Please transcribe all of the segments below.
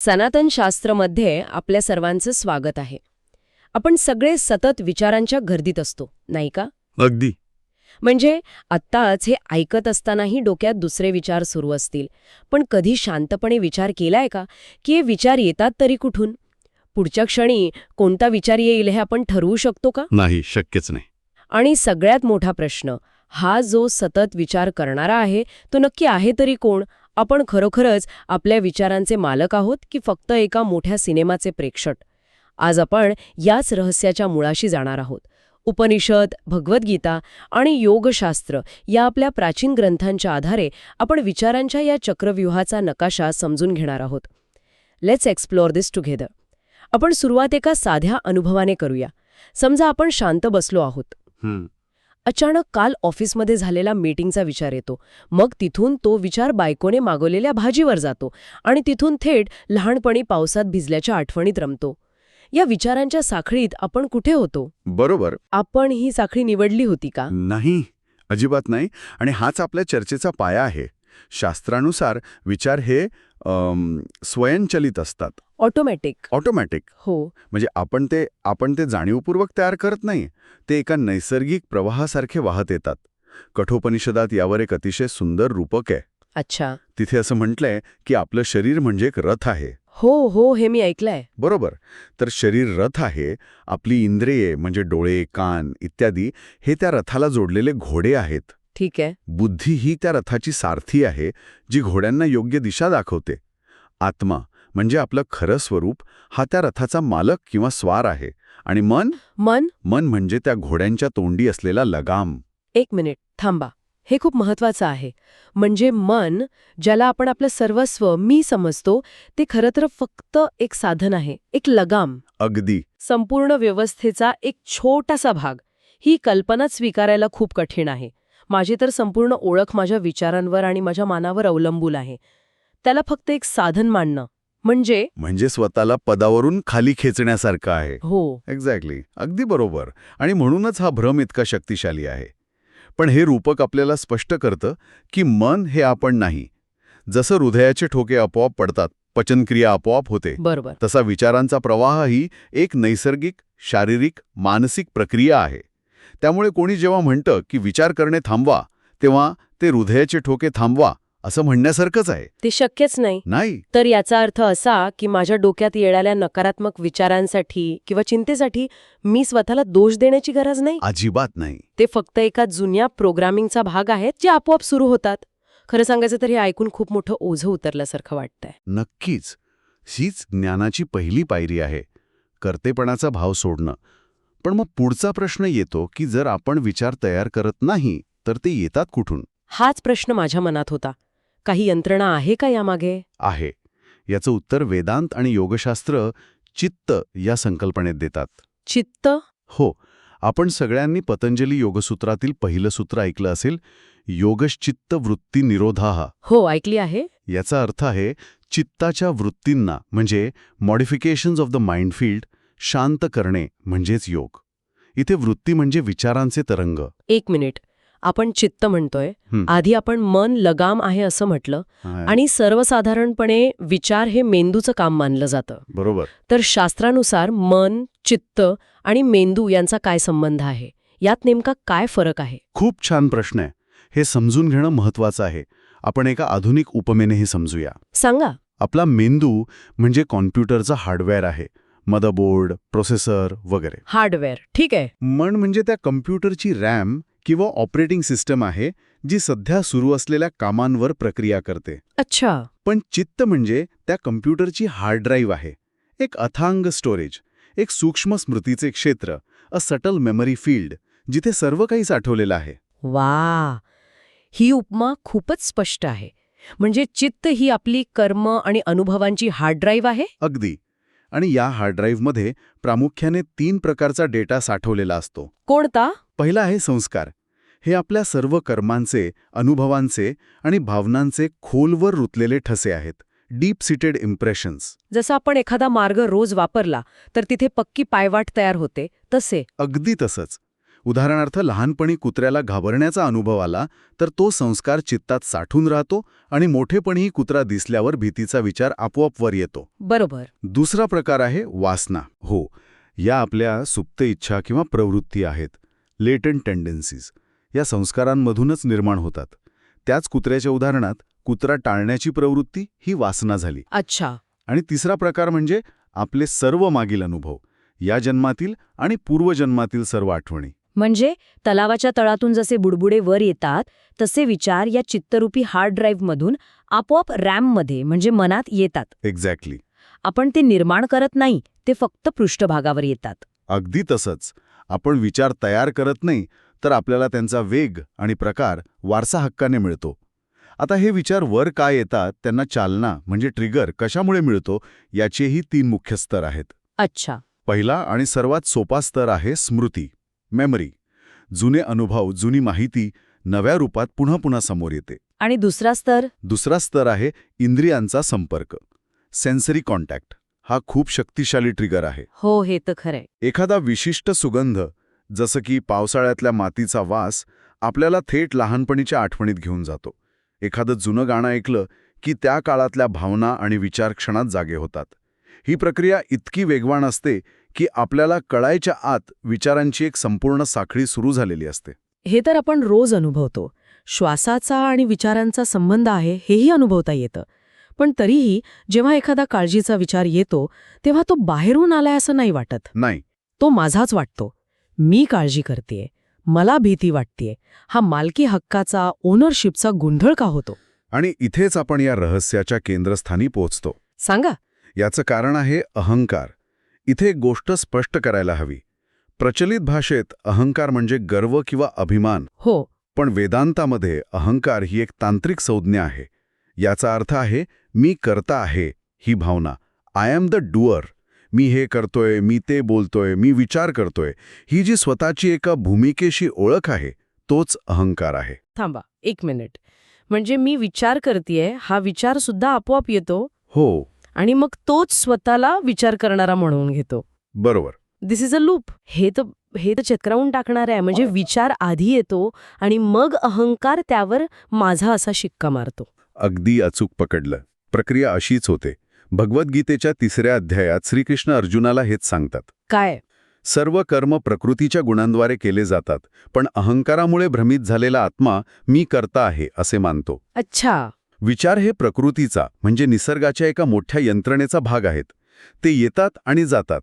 सनातन शास्त्रमध्ये आपल्या सर्वांचं स्वागत आहे. आपण सगळे सतत विचारांच्या गर्दीत असतो, नाही का? अगदी. म्हणजे आत्ताच हे ऐकत असतानाही डोक्यात दुसरे विचार सुरू असतील. पण कधी शांतपणे विचार केलाय का की हे विचार येतात तरी कुठून? पुढच्या क्षणी कोणता विचार येईल हे आपण ठरवू शकतो का? नाही, शक्यच नाही. आणि सगळ्यात मोठा प्रश्न, हा जो सतत विचार करणारा आहे तो नक्की आहे तरी कोण? आपण खरोखरच आपल्या विचारांचे मालक आहोत की फक्त एका मोठ्या सिनेमाचे प्रेक्षक? आज आपण याच रहस्याच्या मुळाशी जाणार आहोत. उपनिषद, भगवद्गीता आणि योगशास्त्र या आपल्या प्राचीन ग्रंथांच्या आधारे आपण विचारांच्या या चक्रव्यूहाचा नकाशा समजून घेणार आहोत. Let's explore this together. आपण सुरुवात एका साध्या अनुभवाने करूया. समजा आपण शांत बसलो आहोत. अचानक काल ऑफिसमध्ये झालेला मीटिंगचा विचार येतो. मग तिथून तो विचार बायकोने मागवलेल्या भाजीवर जातो आणि तिथून थेट लहानपणी पावसात भिजल्याच्या आठवणीत रमतो. या विचारांच्या साखळीत आपण कुठे होतो? बरोबर. आपण ही साखळी निवडली होती का? नाही, अजिबात नाही. आणि हाच आपल्या चर्चेचा पाया आहे. शास्त्रानुसार विचार हे स्वयंचलित असतात. ऑटोमॅटिक. ऑटोमॅटिक. हो. म्हणजे आपण ते जाणीवपूर्वक तयार करत नाही. ते एका नैसर्गिक प्रवाहासारखे वाहत येतात. कठोपनिषदात यावर एक अतिशय सुंदर रूपक आहे. अच्छा. तिथे असं म्हटलंय की आपलं शरीर म्हणजे एक रथ आहे. हो, हे मी ऐकलंय. बरोबर. तर शरीर रथ आहे. आपली इंद्रिये म्हणजे डोळे, कान इत्यादी हे त्या रथाला जोडलेले घोडे आहेत. ठीक आहे. बुद्धी ही त्या रथाची सारथी आहे, जी घोड्यांना योग्य दिशा दाखवते. आत्मा म्हणजे आपलं खरं स्वरूप हा त्या रथाचा मालक किंवा स्वार आहे. आणि मन म्हणजे त्या घोड्यांच्या तोंडी असलेला लगाम. एक मिनिट थांबा. हे खूप महत्वाचं आहे. म्हणजे मन, ज्याला आपण आपलं सर्वस्व मी समजतो, ते खरं तर फक्त एक साधन आहे, एक लगाम. अगदी. संपूर्ण व्यवस्थेचा एक छोटासा भाग. ही कल्पना स्वीकारायला खूप कठीण आहे. माझी तर संपूर्ण ओळख माझ्या विचारांवर आणि माझ्या मनावर अवलंबून आहे. त्याला फक्त एक साधन मानणं म्हणजे स्वतःला पदावरून खाली खेचण्यासारखं आहे. हो. एक्झॅक्टली. अगदी बरोबर. आणि म्हणूनच हा भ्रम इतका शक्तिशाली आहे. पण हे रूपक आपल्याला स्पष्ट करतं की मन हे आपण नाही. जसं हृदयाचे ठोके आपोआप पडतात, पचनक्रिया आपोआप होते, बरोबर. तसा विचारांचा प्रवाह ही एक नैसर्गिक, शारीरिक, मानसिक प्रक्रिया आहे. त्यामुळे कोणी जेव्हा म्हणतं की विचार करणे थांबवा, तेव्हा ते हृदयाचे ठोके थांबवा असं म्हणण्यासारखंच आहे. ते शक्यच नाही. नाही. तर याचा अर्थ असा की माझ्या डोक्यात येणाऱ्या नकारात्मक विचारांसाठी किंवा चिंतेसाठी मी स्वतःला दोष देण्याची गरज नाही. अजिबात नाही. ते फक्त एका जुन्या प्रोग्रामिंगचा भाग आहेत जे आपोआप सुरू होतात. खरं सांगायचं तर हे ऐकून खूप मोठं ओझं उतरल्यासारखं वाटतंय. नक्कीच. हीच ज्ञानाची पहिली पायरी आहे, कर्तेपणाचा भाव सोडणं. पण मग पुढचा प्रश्न येतो की जर आपण विचार तयार करत नाही तर ते येतात कुठून? हाच प्रश्न माझ्या मनात होता. काही यंत्रणा आहे का यामागे? आहे. याचं उत्तर वेदांत आणि योगशास्त्र चित्त या संकल्पनेत देतात. चित्त? हो. आपण सगळ्यांनी पतंजली योगसूत्रातील पहिलं सूत्र ऐकलं असेल, योगश्चित्त वृत्ती निरोधाः. हो, ऐकली आहे. याचा अर्थ आहे चित्ताच्या वृत्तींना म्हणजे मॉडिफिकेशन्स ऑफ द माइंडफील्ड शांत करणे म्हणजेच योग. इथे वृत्ती म्हणजे विचारांचे तरंग. एक मिनिट. आपण चित्त म्हणतोय, आधी आपण मन लगाम आहे असं म्हटलं, आणि सर्वसाधारणपणे विचार हे मेंदूचं काम मानलं जातं. बरोबर. तर शास्त्रानुसार मन, चित्त आणि मेंदू यांचा काय संबंध आहे? यात नेमका काय फरक आहे? खूप छान प्रश्न आहे. हे समजून घेणं महत्वाचं आहे. आपण एका आधुनिक उपमेने हे समजूया. सांगा. आपला मेंदू म्हणजे कॉम्प्युटरचा हार्डवेअर आहे. मदरबोर्ड, प्रोसेसर वगैरे. हार्डवेअर, ठीक आहे. मन म्हणजे त्या कम्प्युटरची रॅम किंवा ऑपरेटिंग सिस्टम आहे, जी सध्या सुरू असलेल्या कामांवर प्रक्रिया करते. अच्छा. पण चित्त म्हणजे त्या कम्प्युटरची हार्ड ड्राईव्ह आहे. एक अथांग स्टोरेज, एक सूक्ष्म स्मृतीचे क्षेत्र, अ सटल मेमरी फील्ड, जिथे सर्व काही साठवलेलं आहे. वा, ही उपमा खूपच स्पष्ट आहे. म्हणजे चित्त ही आपली कर्म आणि अनुभवांची हार्ड ड्राईव्ह आहे. अगदी. आणि या हार्ड ड्राईव्हमध्ये प्रामुख्याने 3 प्रकारचा डेटा साठवलेला असतो. कोणता? पहिला आहे संस्कार. हे आपल्या सर्व कर्मांचे, अनुभवांचे आणि भावनांचे खोलवर रुतलेले ठसे आहेत. Deep seated impressions. जसं आपण एखादा मार्ग रोज वापरला तर तिथे पक्की पायवाट तयार होते, तसे. अगदी तसंच. उदाहरणार्थ लहानपणी कुत्र्याला घाबरण्याचा अनुभव आला तर तो संस्कार चित्तात साठून राहतो आणि मोठेपणीही कुत्रा दिसल्यावर भीतीचा विचार आपोआप वर येतो. बरोबर. दुसरा प्रकार आहे वासना. हो, या आपल्या सुप्त इच्छा किंवा प्रवृत्ती आहेत, लेटंट टेंडन्सीज. या संस्कारांमधूनच निर्माण होतात. त्याच कुत्र्याच्या उदाहरणात कुत्रा टाळण्याची प्रवृत्ती ही वासना झाली. अच्छा. आणि तिसरा प्रकार म्हणजे आपले सर्व मागील अनुभव, या जन्मातील आणि पूर्वजन्मातील सर्व आठवणी. म्हणजे तलावाच्या तळातून जसे बुडबुडे वर येतात तसे विचार या चित्तरूपी हार्ड ड्राईव्हमधून आपोआप रॅममध्ये म्हणजे मनात येतात. एक्झॅक्टली. आपण ते निर्माण करत नाही, ते फक्त पृष्ठभागावर येतात. अगदी तसंच. आपण विचार तयार करत नाही तर आपल्याला त्यांचा वेग आणि प्रकार वारसा हक्काने मिळतो. आता हे विचार वर काय येतात, त्यांना चालना म्हणजे ट्रिगर कशामुळे मिळतो, याचेही 3 मुख्य स्तर आहेत. अच्छा. पहिला आणि सर्वात सोपा स्तर आहे स्मृती, मेमरी. जुने अनुभव, जुनी माहिती नव्या रूपात पुन्हा पुन्हा समोर येते. आणि दुसरा स्तर? दुसरा स्तर आहे इंद्रियांचा संपर्क, सेन्सरी कॉन्टॅक्ट. हा खूप शक्तिशाली ट्रिगर आहे. हो, हे तर खरंय. एखादा विशिष्ट सुगंध, जसं की पावसाळ्यातल्या मातीचा वास, आपल्याला थेट लहानपणीच्या आठवणीत घेऊन जातो. एखादं जुनं गाणं ऐकलं की त्या काळातल्या भावना आणि विचार क्षणात जागे होतात. ही प्रक्रिया इतकी वेगवान असते की आपल्याला कळायच्या आत विचारांची एक संपूर्ण साखळी सुरू झालेली असते. हे तर आपण रोज अनुभवतो. श्वासाचा आणि विचारांचा संबंध आहे हेही अनुभवता येतं. पण तरीही जेव्हा एखादा काळजीचा विचार येतो तेव्हा तो बाहेरून आलाय असं नाही वाटत. नाही, तो माझाच वाटतो. मी काळजी करतेय, मला भीती वाटतेय. हा मालकी हक्काचा, ओनरशिपचा गोंधळ का होतो? आणि इथेच आपण या रहस्याच्या केंद्रस्थानी पोहोचतो. सांगा. याचं कारण आहे अहंकार. इथे एक गोष्ट स्पष्ट करायला हवी. प्रचलित भाषेत अहंकार म्हणजे गर्व किंवा अभिमान. हो. पण वेदांतामध्ये अहंकार ही एक तांत्रिक संज्ञा आहे. याचा अर्थ आहे मी करता आहे ही भावना. I am the doer. मी हे करतोय, मी ते बोलतोय, मी विचार करतोय. ही जी स्वतःची एका भूमिकेशी ओळख आहे, तोच अहंकार आहे. थांबा 1 मिनिट. म्हणजे मी विचार करतेय, हा विचार सुद्धा आपोआप येतो. हो, आणि मग तोच स्वतःला विचार करणारा म्हणून घेतो. बरोबर. दिस इज अ लूप. हे तर चक्रावून टाकणार आहे. म्हणजे विचार आधी येतो आणि मग अहंकार त्यावर माझा असा शिक्का मारतो. अगदी अचूक पकडलं. प्रक्रिया अशीच होते. भगवद्गीतेच्या 3ऱ्या अध्यायात श्रीकृष्ण अर्जुनाला हेच सांगतात. काय? सर्व कर्म प्रकृतीच्या गुणांद्वारे केले जातात, पण अहंकारामुळे भ्रमित झालेला आत्मा मी करता आहे असे मानतो. अच्छा. विचार हे प्रकृतीचा म्हणजे निसर्गाच्या एका मोठ्या यंत्रणेचा भाग आहेत. ते येतात आणि जातात.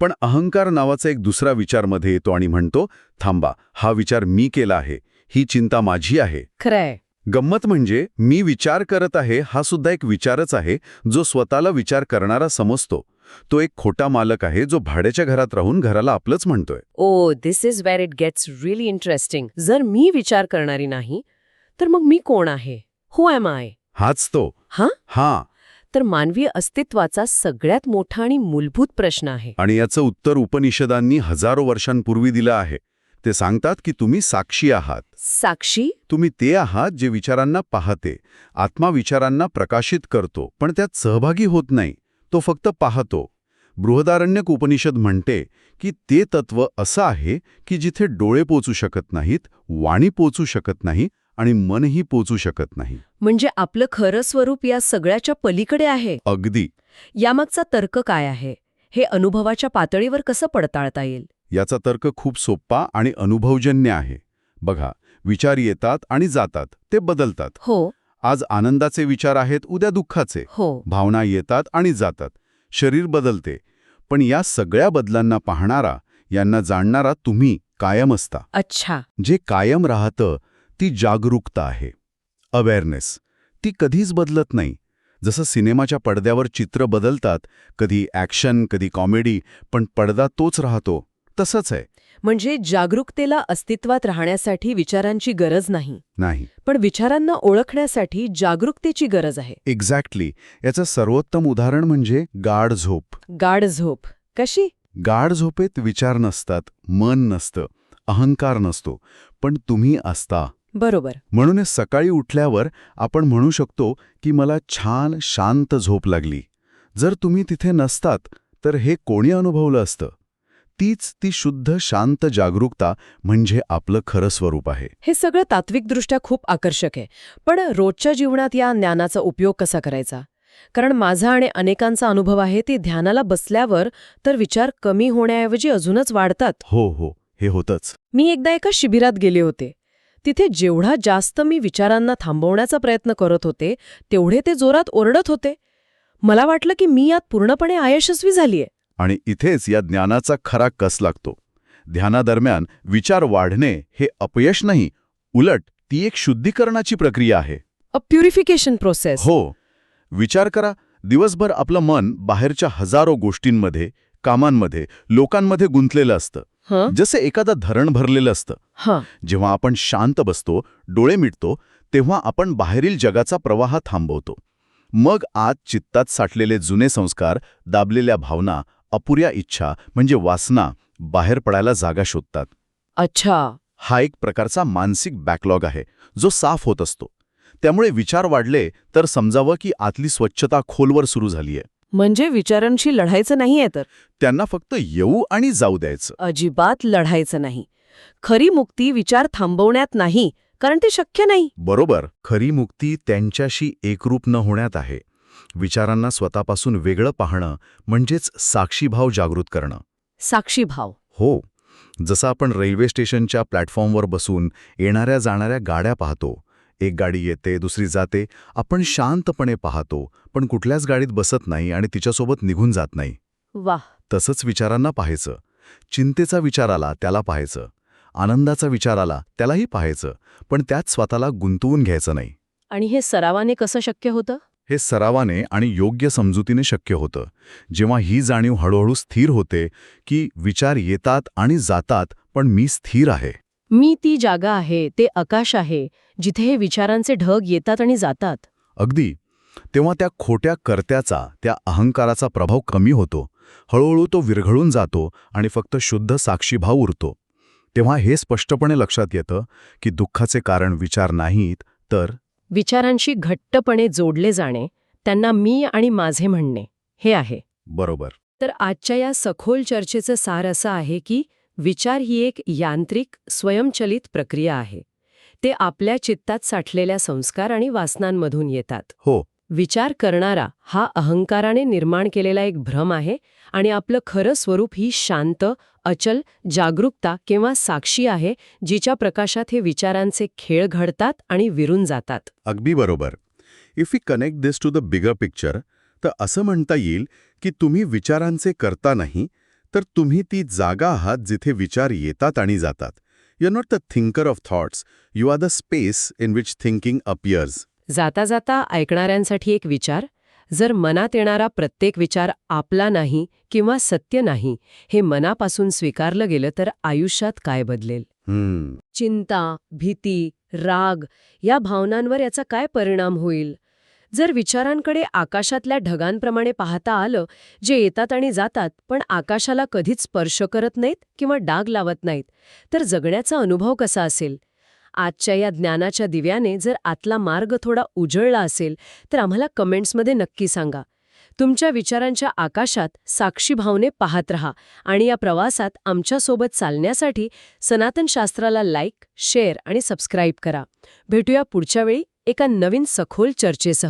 पण अहंकार नावाचा एक दुसरा विचार मध्ये येतो आणि म्हणतो, थांबा, हा विचार मी केला आहे, ही चिंता माझी आहे. खरंय. गंमत म्हणजे मी विचार करत आहे हा सुद्धा एक विचारच आहे, जो स्वतःला विचार करणारा समजतो. तो एक खोटा मालक आहे जो भाड्याच्या घरात राहून घराला आपलंच म्हणतोय. Oh, this is where it gets really interesting. जर मी विचार करणारी नाही तर मग मी कोण आहे? Who am I? हाच तो. हा. तर मानवी अस्तित्वाचा सगळ्यात मोठा आणि मूलभूत प्रश्न आहे. आणि याचं उत्तर उपनिषदांनी हजारो वर्षांपूर्वी दिलं आहे. ते सांगतात की तुम्ही साक्षी आहात. साक्षी? तुम्ही ते आहात जे विचारांना पाहते. आत्मा विचारांना प्रकाशित करतो, पण त्यात सहभागी होत नाही. तो फक्त पाहतो. बृहदारण्यक उपनिषद म्हणते की ते तत्व असं आहे की जिथे डोळे पोचू शकत नाहीत, वाणी पोचू शकत नाही आणि मनही पोचू शकत नाही. म्हणजे आपलं खरं स्वरूप या सगळ्याच्या पलीकडे आहे. अगदी. यामागचा तर्क काय आहे? हे अनुभवाच्या पातळीवर कसं पडताळता येईल? याचा तर्क खूप सोपा आणि अनुभवजन्य आहे. बघा, विचार येतात आणि जातात, ते बदलतात. हो. आज आनंदाचे विचार आहेत, उद्या दुःखाचे. हो. भावना येतात आणि जातात. शरीर बदलते. पण या सगळ्या बदलांना पाहणारा, यांना जाणणारा तुम्ही कायम असता. अच्छा. जे कायम राहतं ती जागरूकता आहे, अवेअरनेस. ती कधीच बदलत नाही. जसं सिनेमाच्या पडद्यावर चित्र बदलतात, कधी ॲक्शन, कधी कॉमेडी, पण पडदा तोच राहतो. तसंच आहे. म्हणजे जागरूकतेला अस्तित्वात राहण्यासाठी विचारांची गरज नाही, पण विचारांना ओळखण्यासाठी जागरूकतेची गरज आहे. एक्झॅक्टली. याचं सर्वोत्तम उदाहरण म्हणजे गाढ झोप. गाढ झोप कशी? गाढ झोपेत विचार नसतात, मन नसतं, अहंकार नसतो, पण तुम्ही असता. बरोबर. म्हणूनच सकाळी उठल्यावर आपण म्हणू शकतो की मला छान शांत झोप लागली. जर तुम्ही तिथे नसतात तर हे कोणी अनुभवलं असतं? तीच ती शुद्ध शांत जागरूकता म्हणजे आपलं खरं स्वरूप आहे. हे सगळं तात्विकदृष्ट्या खूप आकर्षक आहे. पण रोजच्या जीवनात या ज्ञानाचा उपयोग कसा करायचा? कारण माझा आणि अनेकांचा अनुभव आहे की ध्यानाला बसल्यावर तर विचार कमी होण्याऐवजी अजूनच वाढतात. हो, हे होतंच. मी एकदा एका शिबिरात गेले होते. तिथे जेवढा जास्त मी विचारांना थांबवण्याचा प्रयत्न करत होते, तेवढे ते जोरात ओरडत होते. मला वाटलं की मी यात पूर्णपणे अयशस्वी झालीये. आणि इथेच या ज्ञानाचा खरा कस लागतो. ध्यानादरम्यान विचार वाढणे हे अपयश नाही, उलट ती एक शुद्धीकरणाची प्रक्रिया आहे. अ प्युरिफिकेशन प्रोसेस. हो. विचार करा, दिवसभर आपलं मन बाहेरच्या हजारो गोष्टींमध्ये, कामांमध्ये, लोकांमध्ये गुंतलेलं असतं. जसे एखादं धरण भरलेलं असतं. जेव्हा आपण शांत बसतो, डोळे मिटतो, तेव्हा आपण बाहेरील जगाचा प्रवाह थांबवतो. मग आत चित्तात साठलेले जुने संस्कार, दाबलेल्या भावना, अपुऱ्या इच्छा म्हणजे वासना बाहेर पडायला जागा शोधतात. अच्छा. हा एक प्रकारचा मानसिक बॅकलॉग आहे, जो साफ होत असतो. त्यामुळे विचार वाढले तर समजावं की आतली स्वच्छता खोलवर सुरू झालीय. म्हणजे विचारांशी लढायचं नाहीये तर? त्यांना फक्त येऊ आणि जाऊ द्यायचं. अजिबात लढायचं नाही. खरी मुक्ती विचार थांबवण्यात नाही, कारण ते शक्य नाही. बरोबर. खरी मुक्ती त्यांच्याशी एकरूप न होण्यात आहे. विचारांना स्वतःपासून वेगळं पाहणं म्हणजेच साक्षीभाव जागृत करणं. साक्षीभाव. हो. जसं आपण रेल्वे स्टेशनच्या प्लॅटफॉर्मवर बसून येणाऱ्या जाणाऱ्या गाड्या पाहतो. एक गाडी येते, दुसरी जाते. आपण शांतपणे पाहतो, पण कुठल्याच गाडीत बसत नाही आणि तिच्यासोबत निघून जात नाही. वाह. तसंच विचारांना पाहायचं. चिंतेचा विचार आला त्याला पाहायचं. आनंदाचा विचार आला त्यालाही पाहायचं, पण त्यात स्वतःला गुंतवून घ्यायचं नाही. आणि हे सरावाने कसं शक्य होतं? हे सरावाने आणि योग्य समजुतीने शक्य होतं. जेव्हा ही जाणीव हळूहळू स्थिर होते की विचार येतात आणि जातात, पण मी स्थिर आहे. मी ती जागा आहे, ते आकाश आहे, जिथे हे विचारांचे ढग येतात आणि जातात. अगदी. तेव्हा त्या खोट्या कर्त्याचा, त्या अहंकाराचा प्रभाव कमी होतो. हळूहळू तो विरघळून जातो आणि फक्त शुद्ध साक्षीभाव उरतो. तेव्हा हे स्पष्टपणे लक्षात येतं की दुःखाचे कारण विचार नाहीत, तर विचारांशी घट्टपणे जोडले जाणे, त्यांना मी आणि माझे म्हणणे, हे आहे. बरोबर. तर आजच्या या सखोल चर्चेचं सार असं आहे की विचार ही एक यांत्रिक, स्वयंचलित प्रक्रिया आहे. ते आपल्या चित्तात साठलेल्या संस्कार आणि वासनांमधून येतात. हो. विचार करणारा हा अहंकाराने निर्माण केलेला एक भ्रम आहे आणि आपलं खरं स्वरूप ही शांत, अचल जागरूकता किंवा साक्षी आहे, जिच्या प्रकाशात हे विचारांचे खेळ घडतात आणि विरून जातात. अगदी बरोबर. If we connect this to the bigger picture, तर असं म्हणता येईल की तुम्ही विचारांचे कर्ता नाही, तर तुम्ही ती जागा आहात जिथे विचार येतात आणि जातात. You are not the thinker of thoughts, you are the space in which thinking appears. जाता जाता ऐकणाऱ्यांसाठी एक विचार: जर मनात येणारा प्रत्येक विचार आपला नाही किंवा सत्य नाही हे मनापासून स्वीकारलं गेलं तर आयुष्यात काय बदलेल? चिंता, भीती, राग या भावनांवर याचा काय परिणाम होईल? जर विचारांकडे आकाशातल्या ढगांप्रमाणे पाहता आलं, जे येतात आणि जातात पण आकाशाला कधीच स्पर्श करत नाहीत किंवा डाग लावत नाहीत, तर जगण्याचा अनुभव कसा असेल? आजच्या या ज्ञानाच्या दिव्याने जर आतला मार्ग थोडा उजळला असेल तर आम्हाला कमेंट्समध्ये नक्की सांगा. तुमच्या विचारांच्या आकाशात साक्षीभावने पाहत रहा आणि या प्रवासात आमच्यासोबत चालण्यासाठी सनातन शास्त्राला लाईक, शेअर आणि सबस्क्राईब करा. भेटूया पुढच्या वेळी एका नवीन सखोल चर्चेसह.